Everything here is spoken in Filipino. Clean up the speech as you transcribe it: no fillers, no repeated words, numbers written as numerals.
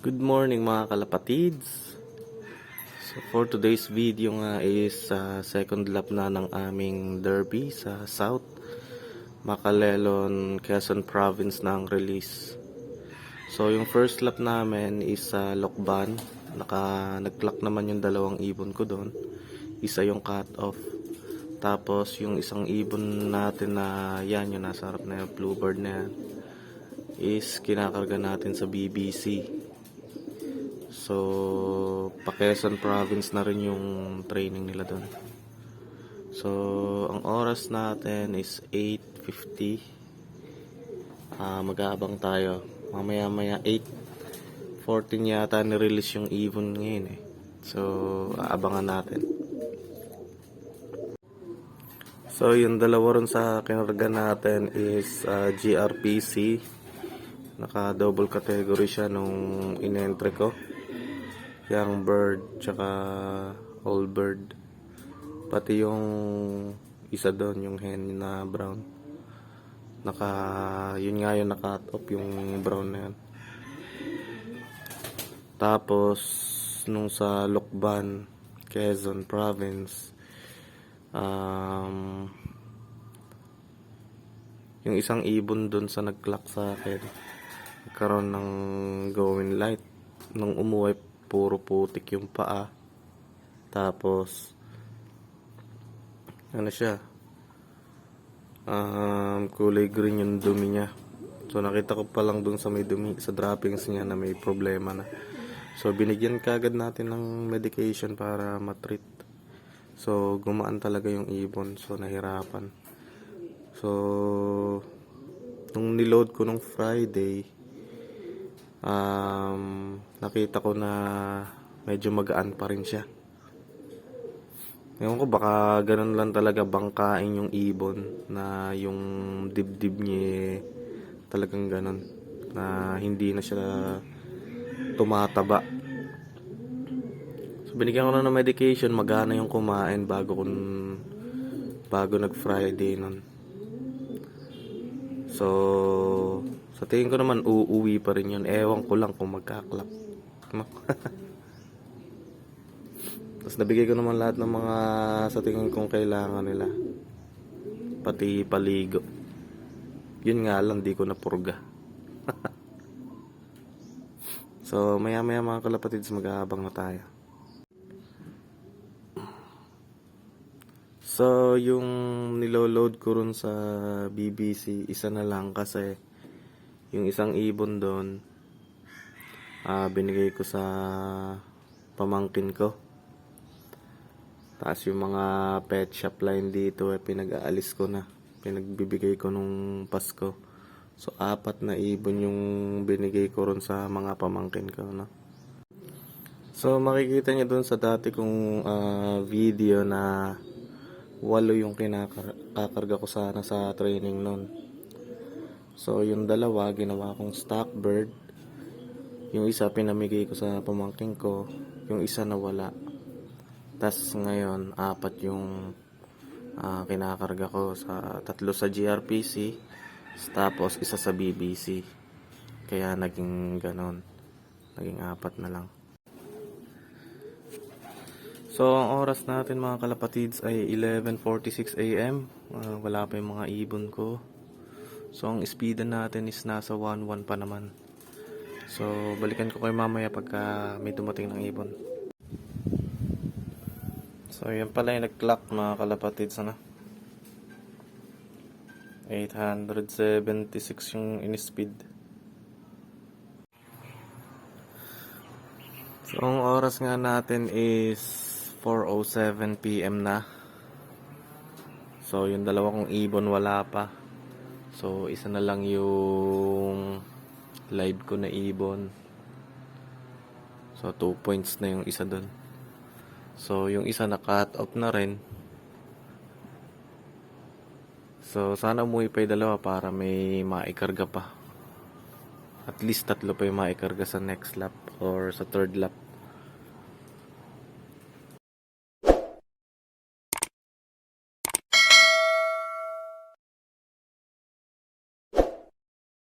Good morning mga kalapatids. So for today's video nga is second lap na ng aming derby sa South Macalelon, Quezon Province na ang release. So yung first lap namin is sa Lokban. Nag-clock naman yung dalawang ibon ko doon. Isa yung cut off. Tapos yung isang ibon natin na yan, yung nasa harap na yung bluebird na yan, is kinakarga natin sa BBC. So, Quezon Province na rin yung training nila doon. So, ang oras natin is 8:50. Mag-aabang tayo. Mamaya 8:14 yata ni-release yung ibon ngayon eh. So, aabangan natin. So, yung dalawa rin sa kinarga natin is GRPC. Naka-double category siya nung in-entry ko. Young bird, tsaka old bird. Pati yung isa doon, yung hen na brown. Yun nga yung naka-cut off yung brown na yan. Tapos, nung sa Lokban, Quezon Province, yung isang ibon doon sa nag-clock sa akin, nagkaroon ng going light. Nung umuwi, puro putik yung paa. Tapos ano siya, kulay green yung dumi niya. So nakita ko pa lang dun sa may dumi, sa droppings niya, na may problema na. So binigyan kagad natin ng medication para matreat. So gumaan talaga yung ibon. So nahirapan. So nung niload ko nung Friday, nakita ko na medyo magaan pa rin siya. Ewan ko, baka ganun lang talaga bangkain yung ibon, na yung dibdib niya talagang ganun, na hindi na siya tumataba. So binigyan ko na ng medication, magana yung kumain bago nag Friday nun. So sa tingin ko naman uuwi pa rin yun. Ewan ko lang kung magkaklap. Tapos nabigay ko naman lahat ng mga sa tingin kong kailangan nila. Pati paligo. Yun nga lang, di ko napurga. So maya mga kalapatids, mag-aabang na tayo. So yung niloload ko rin sa BBC, isa na lang kasi yung isang ibon doon, binigay ko sa pamangkin ko. Tapos yung mga pet shop line dito, pinag-aalis ko na. Pinagbibigay ko nung Pasko. So 4 na ibon yung binigay ko ron sa mga pamangkin ko, no? So makikita niyo doon sa dati kong video na 8 yung kakarga ko sana sa training nun. So yung dalawa ginawa kong stock bird, yung isa pinamigay ko sa pamangkin ko, yung isa nawala. Tas ngayon 4 yung kinakarga ko, 3 sa GRPC, tapos isa sa BBC. Kaya naging ganon, naging 4 na lang. So ang oras natin mga kalapatids ay 11:46 AM. Wala pa yung mga ibon ko. So ang speedan natin is nasa 1:1 pa naman. So balikan ko kayo mamaya pagka may dumating ng ibon. So yan pala yung nag-clock mga kalapatids, na 876 yung in-speed. So ang oras nga natin is 4:07 PM na. So yung dalawa kong ibon wala pa. So isa na lang yung live ko na ibon. So 2 points na yung isa dun. So yung isa na cut off na rin. So sana umuwi pa yung dalawa para may maikarga pa. At least 3 pa yung maikarga sa next lap or sa third lap.